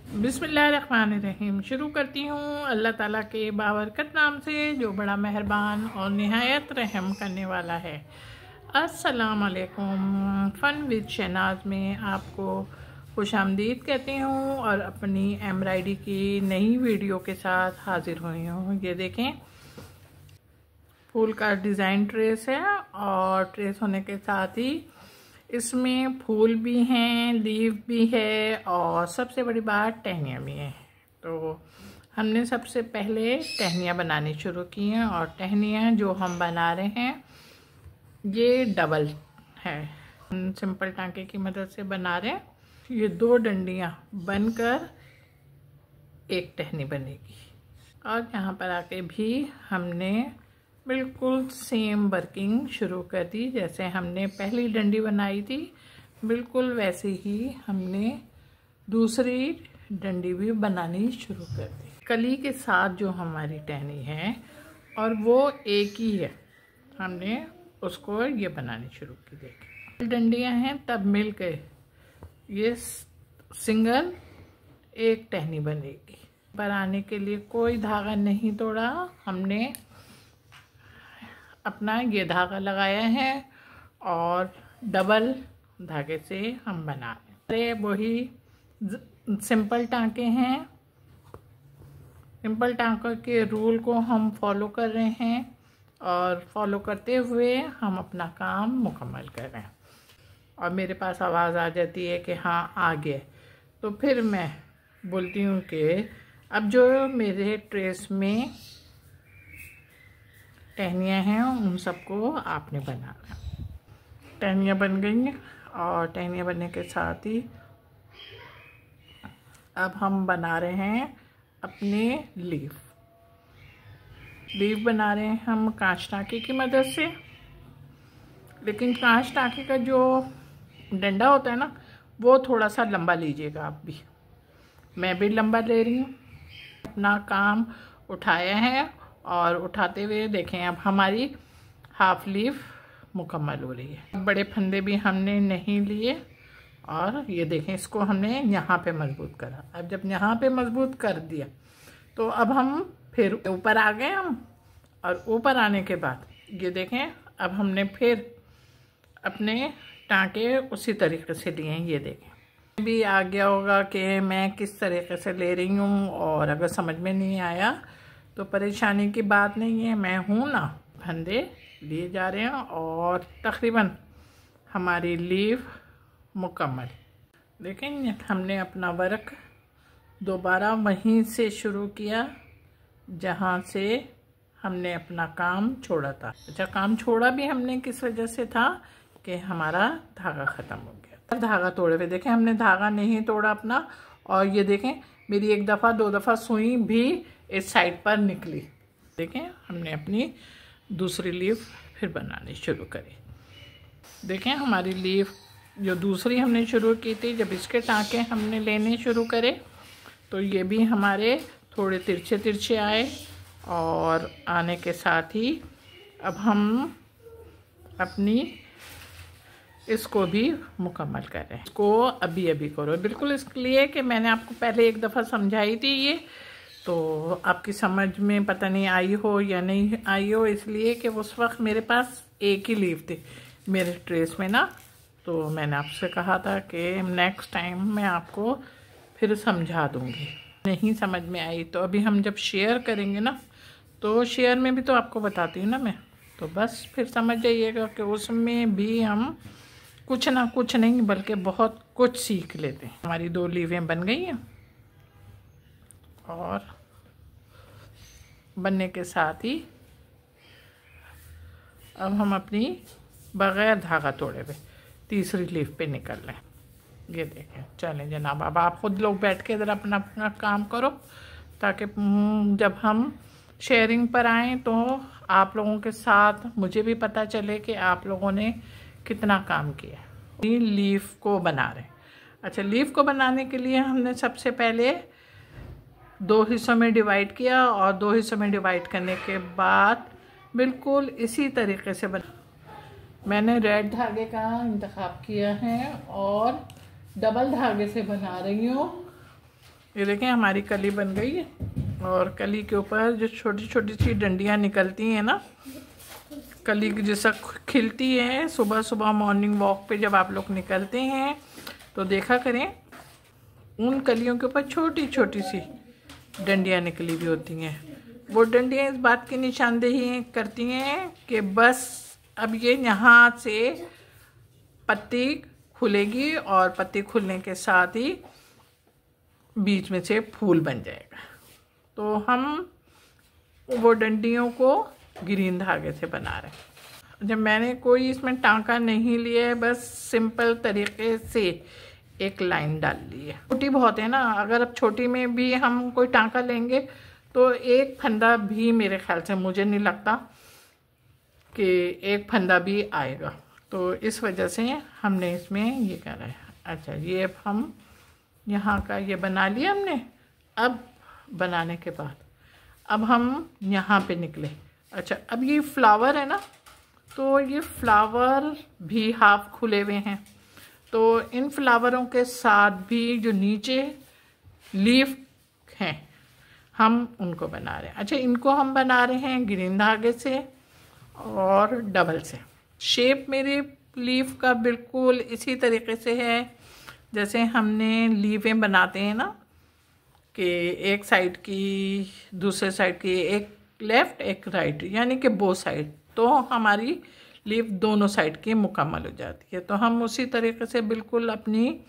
बिस्मिल्लाहिर्रहमानिर्रहीम। शुरू करती हूँ अल्लाह ताला के बाबरकत नाम से जो बड़ा मेहरबान और निहायत रहम करने वाला है। अस्सलाम वालेकुम। फ़न विद शहनाज में आपको खुशामदीद कहती हूँ और अपनी एम्ब्रॉयडरी की नई वीडियो के साथ हाजिर हुई हूँ। ये देखें, फूल का डिज़ाइन ट्रेस है और ट्रेस होने के साथ ही इसमें फूल भी हैं, लीफ भी है और सबसे बड़ी बात टहनियाँ भी हैं। तो हमने सबसे पहले टहनियाँ बनानी शुरू की हैं और टहनियाँ जो हम बना रहे हैं ये डबल है, सिंपल टांके की मदद से बना रहे हैं। ये 2 डंडियाँ बनकर एक टहनी बनेगी और यहाँ पर आके भी हमने बिल्कुल सेम वर्किंग शुरू कर दी। जैसे हमने पहली डंडी बनाई थी बिल्कुल वैसे ही हमने दूसरी डंडी भी बनानी शुरू कर दी, कली के साथ जो हमारी टहनी है और वो एक ही है। हमने उसको ये बनानी शुरू की। देखिए डंडियां हैं तब मिलकर ये सिंगल एक टहनी बनेगी। पर आने के लिए कोई धागा नहीं तोड़ा, हमने अपना ये धागा लगाया है और डबल धागे से हम बना रहे हैं। वही सिंपल टांके हैं, सिंपल टांकों के रूल को हम फॉलो कर रहे हैं और फॉलो करते हुए हम अपना काम मुकम्मल कर रहे हैं। और मेरे पास आवाज़ आ जाती है कि हाँ आ गया, तो फिर मैं बोलती हूँ कि अब जो मेरे ट्रेस में टहनियाँ हैं उन सबको आपने बनाना। टहनियाँ बन गई हैं और टहनियाँ बनने के साथ ही अब हम बना रहे हैं अपने लीफ बना रहे हैं हम कांच टाँके की मदद से। लेकिन कांच टाँके का जो डंडा होता है ना वो थोड़ा सा लंबा लीजिएगा आप भी, मैं भी लंबा ले रही हूँ। अपना काम उठाया है और उठाते हुए देखें अब हमारी हाफ लीफ मुकम्मल हो रही है। बड़े फंदे भी हमने नहीं लिए और ये देखें इसको हमने यहाँ पे मजबूत करा। अब जब यहाँ पे मजबूत कर दिया तो अब हम फिर ऊपर आ गए हम, और ऊपर आने के बाद ये देखें अब हमने फिर अपने टाँके उसी तरीके से लिए हैं। ये देखें भी आ गया होगा कि मैं किस तरीके से ले रही हूँ, और अगर समझ में नहीं आया तो परेशानी की बात नहीं है, मैं हूँ ना। फंदे लिए जा रहे हैं और तकरीबन हमारी लीफ मुकम्मल। लेकिन हमने अपना वर्क दोबारा वहीं से शुरू किया जहाँ से हमने अपना काम छोड़ा था। अच्छा, काम छोड़ा भी हमने किस वजह से था कि हमारा धागा ख़त्म हो गया। धागा तोड़े हुए देखें, हमने धागा नहीं तोड़ा अपना। और ये देखें मेरी 1 दफ़ा 2 दफ़ा सुई भी इस साइड पर निकली। देखें हमने अपनी दूसरी लीफ फिर बनानी शुरू करी। देखें हमारी लीफ जो दूसरी हमने शुरू की थी, जब इसके टाँके हमने लेने शुरू करे तो ये भी हमारे थोड़े तिरछे तिरछे आए और आने के साथ ही अब हम अपनी इसको भी मुकम्मल कर रहे हैं। इसको अभी अभी करो, बिल्कुल इसलिए कि मैंने आपको पहले 1 दफ़ा समझाई थी ये, तो आपकी समझ में पता नहीं आई हो या नहीं आई हो, इसलिए कि उस वक्त मेरे पास एक ही लीफ थी मेरे ट्रेस में ना। तो मैंने आपसे कहा था कि नेक्स्ट टाइम मैं आपको फिर समझा दूँगी। नहीं समझ में आई तो अभी हम जब शेयर करेंगे ना तो शेयर में भी तो आपको बताती हूँ ना मैं, तो बस फिर समझ जाइएगा कि उसमें भी हम कुछ ना कुछ नहीं बल्कि बहुत कुछ सीख लेते हैं। हमारी 2 लीवें बन गई हैं और बनने के साथ ही अब हम अपनी बग़ैर धागा तोड़े हुए तीसरी लीफ पे निकल रहे हैं। ये देखें, चलें जनाब अब आप खुद लोग बैठ के इधर अपना अपना काम करो ताकि जब हम शेयरिंग पर आएँ तो आप लोगों के साथ मुझे भी पता चले कि आप लोगों ने कितना काम किया। लीफ को बना रहे हैं। अच्छा, लीफ को बनाने के लिए हमने सबसे पहले 2 हिस्सों में डिवाइड किया और 2 हिस्सों में डिवाइड करने के बाद बिल्कुल इसी तरीके से मैंने रेड धागे का इंतखाब किया है और डबल धागे से बना रही हूँ ये देखें हमारी कली बन गई है, और कली के ऊपर जो छोटी छोटी सी डंडियाँ निकलती हैं ना, कली जैसा खिलती है। सुबह सुबह मॉर्निंग वॉक पे जब आप लोग निकलते हैं तो देखा करें, उन कलियों के ऊपर छोटी छोटी सी डंडियाँ निकली हुई होती हैं। वो डंडियाँ इस बात की निशानदेही करती हैं कि बस अब ये यहाँ से पत्ती खुलेगी, और पत्ती खुलने के साथ ही बीच में से फूल बन जाएगा। तो हम वो डंडियों को ग्रीन धागे से बना रहे हैं। जब मैंने कोई इसमें टांका नहीं लिया है, बस सिंपल तरीके से एक लाइन डाल ली है। छोटी बहुत है ना, अगर अब छोटी में भी हम कोई टांका लेंगे तो एक फंदा भी, मेरे ख्याल से मुझे नहीं लगता कि एक फंदा भी आएगा। तो इस वजह से हमने इसमें ये करा है। अच्छा, ये अब हम यहाँ का ये बना लिया हमने। अब बनाने के बाद अब हम यहाँ पे निकले। अच्छा, अब ये फ्लावर है ना, तो ये फ्लावर भी हाफ खुले हुए हैं, तो इन फ्लावरों के साथ भी जो नीचे लीफ हैं हम उनको बना रहे हैं। अच्छा, इनको हम बना रहे हैं ग्रीन धागे से और डबल से। शेप मेरे लीफ का बिल्कुल इसी तरीके से है जैसे हमने लीफें बनाते हैं ना, कि एक साइड की दूसरे साइड की, एक लेफ़्ट एक राइट, यानी कि बोथ साइड, तो हमारी लीफ दोनों साइड की मुकम्मल हो जाती है। तो हम उसी तरीके से बिल्कुल अपनी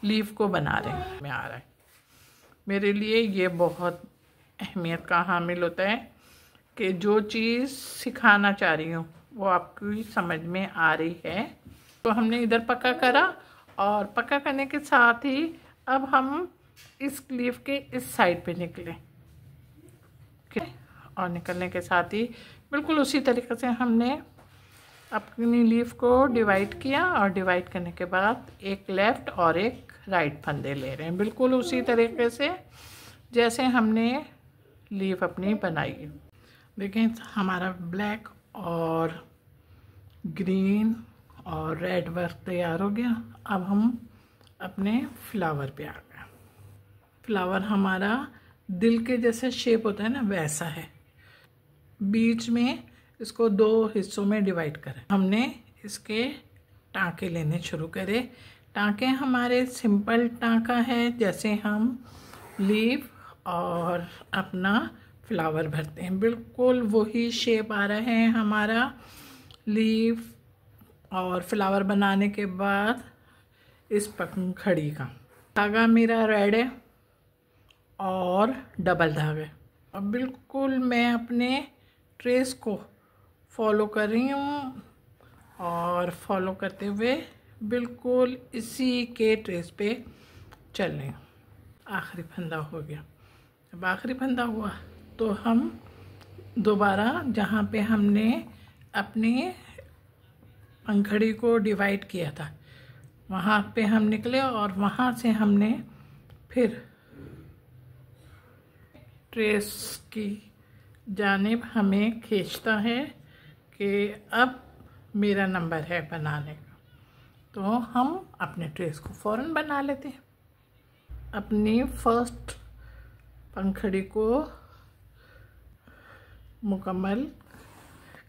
लीफ को बना रहे हैं। में आ रहा है मेरे लिए ये बहुत अहमियत का हामिल होता है कि जो चीज़ सिखाना चाह रही हूँ वो आपकी समझ में आ रही है। तो हमने इधर पक्का करा, और पक्का करने के साथ ही अब हम इस लीफ के इस साइड पे निकले, और निकलने के साथ ही बिल्कुल उसी तरीके से हमने अपनी लीफ को डिवाइड किया, और डिवाइड करने के बाद एक लेफ़्ट और एक राइट फंदे ले रहे हैं, बिल्कुल उसी तरीके से जैसे हमने लीफ अपनी बनाई है। देखें हमारा ब्लैक और ग्रीन और रेड वर्क तैयार हो गया। अब हम अपने फ्लावर पे आ गए। फ्लावर हमारा दिल के जैसे शेप होता है ना, वैसा है। बीच में इसको दो हिस्सों में डिवाइड करें। हमने इसके टाँके लेने शुरू करे। टाँके हमारे सिंपल टाँका है, जैसे हम लीफ और अपना फ्लावर भरते हैं, बिल्कुल वही शेप आ रहा है हमारा लीफ और फ्लावर बनाने के बाद। इस पंखड़ी का धागा मेरा रेड है और डबल धागा। अब बिल्कुल मैं अपने ट्रेस को फॉलो कर रही हूँ, और फॉलो करते हुए बिल्कुल इसी के ट्रेस पे चल रही हूँ। आखिरी फंदा हो गया। अब आखिरी फंदा हुआ तो हम दोबारा जहाँ पे हमने अपने पंखड़ी को डिवाइड किया था वहाँ पे हम निकले, और वहाँ से हमने फिर ट्रेस की जानिब हमें खींचता है कि अब मेरा नंबर है बनाने का। तो हम अपने ट्रेस को फ़ौरन बना लेते हैं। अपनी फर्स्ट पंखड़ी को मुकम्मल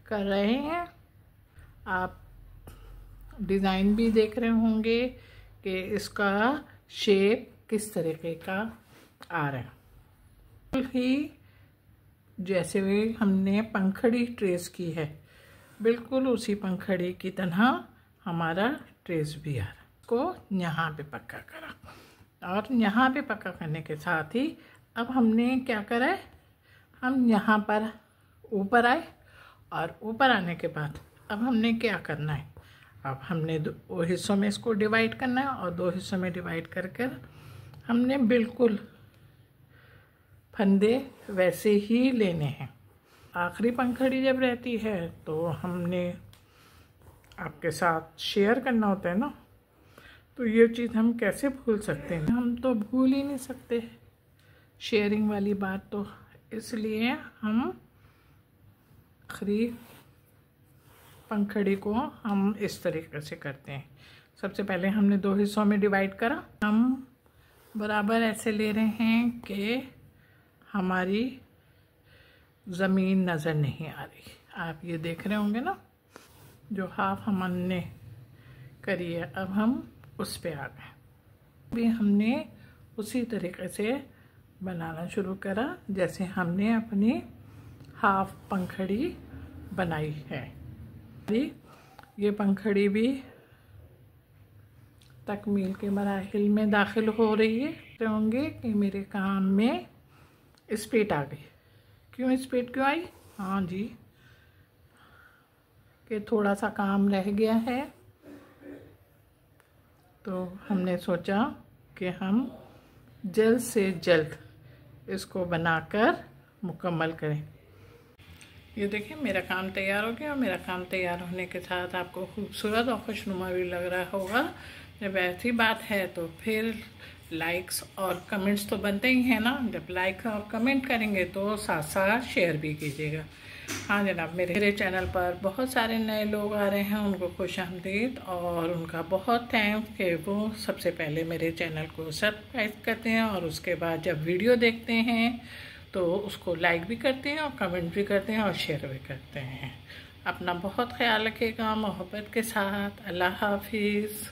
कर रहे हैं। आप डिज़ाइन भी देख रहे होंगे कि इसका शेप किस तरीके का आ रहा है। बिल्कुल ही जैसे भी हमने पंखड़ी ट्रेस की है, बिल्कुल उसी पंखड़ी की तरह हमारा ट्रेस भी आ रहा है। इसको यहाँ पे पक्का करा, और यहाँ पे पक्का करने के साथ ही अब हमने क्या करा है, हम यहाँ पर ऊपर आए, और ऊपर आने के बाद अब हमने क्या करना है, अब हमने दो हिस्सों में इसको डिवाइड करना है, और दो हिस्सों में डिवाइड कर हमने बिल्कुल फंदे वैसे ही लेने हैं। आखिरी पंखड़ी जब रहती है तो हमने आपके साथ शेयर करना होता है ना, तो ये चीज़ हम कैसे भूल सकते हैं, हम तो भूल ही नहीं सकते शेयरिंग वाली बात। तो इसलिए हम आखिरी पंखड़ी को हम इस तरीके से करते हैं। सबसे पहले हमने दो हिस्सों में डिवाइड करा, हम बराबर ऐसे ले रहे हैं कि हमारी ज़मीन नज़र नहीं आ रही। आप ये देख रहे होंगे ना, जो हाफ हमने करी है, अब हम उस पे आ गए। भी हमने उसी तरीके से बनाना शुरू करा जैसे हमने अपनी हाफ पंखड़ी बनाई है। ये पंखड़ी भी तकमील के मराहिल में दाखिल हो रही है। होंगे कि मेरे काम में स्पीड आ गई। क्यों स्पीड क्यों आई? हाँ जी, कि थोड़ा सा काम रह गया है, तो हमने सोचा कि हम जल्द से जल्द इसको बनाकर मुकम्मल करें। ये देखिए मेरा काम तैयार हो गया, और मेरा काम तैयार होने के साथ आपको खूबसूरत और खुशनुमा भी लग रहा होगा। जब ऐसी बात है तो फिर लाइक्स और कमेंट्स तो बनते ही हैं ना। जब लाइक और कमेंट करेंगे तो साथ साथ शेयर भी कीजिएगा। हाँ जनाब, मेरे चैनल पर बहुत सारे नए लोग आ रहे हैं, उनको खुशामदीद और उनका बहुत थैंक्स कि वो सबसे पहले मेरे चैनल को सब्सक्राइब करते हैं, और उसके बाद जब वीडियो देखते हैं तो उसको लाइक भी करते हैं और कमेंट भी करते हैं और शेयर भी करते हैं। अपना बहुत ख्याल रखिएगा मोहब्बत के साथ। अल्लाह हाफिज़।